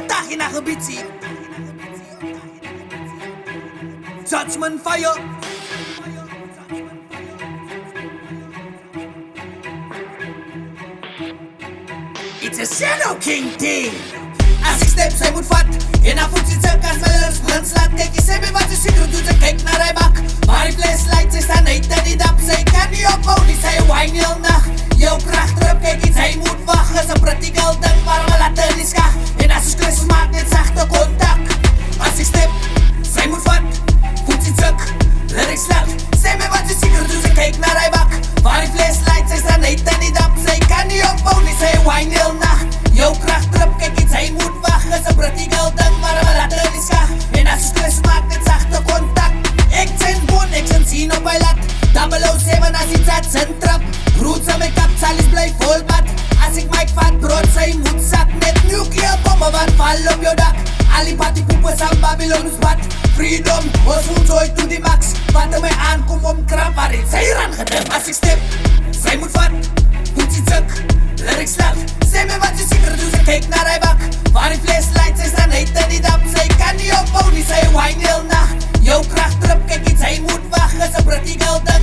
tahi na gebitsi Judgment fire It's a Shadow King thing As ik step, zij moet vat En haar voet zit zijn kast, maar er splint slaat Kijk, je zei me wat je secret doet, ze kijkt naar haar bak Maar die flashlight, ze staan niet aan die dap Zij kan niet opbouwen, die zij wine heel nacht Jouw kracht erop, kijk iets, hij moet wachten Ze practical ding, maar we laten die schach En als ze stress maakt, net zachte contact Als ik step, zij moet vat Voet zit zak, lyrics slaat Zei me wat je secret doet, ze kijkt naar haar bak Maar die flashlight, zij staan niet aan die dap Zij kan niet opbouwen, die zij wine heel nacht Jouw kracht erop, kijk iets, hij moet wachten Ze practical ding, maar we laten die schach En als je stress maakt, net zachte contact Ik zijn boon, ik zijn zien op mijn lat 007 als iets uit zijn trap Roots aan mijn kap, zal eens blijf vol bad Als ik mic vat, brood, zij moet zak Net nuclear bommen, wat val op jouw dak Al die partypoepers aan Babylon is wat Freedom, ons voelt ooit to die max Wat er mij aankomt om krap, waarin zij eraan gedempt Als ik step, zij moet vat Voet ziet zak, lyrics slaat Zeg me wat je zeker doet, ze kijkt naar haar bak Waar die flashlight, zij staan niet in die dap Zij kan niet opbouwen, die zij wine heel nacht Jouw kracht erop, kijk iets, hij moet wachten Ze practical ding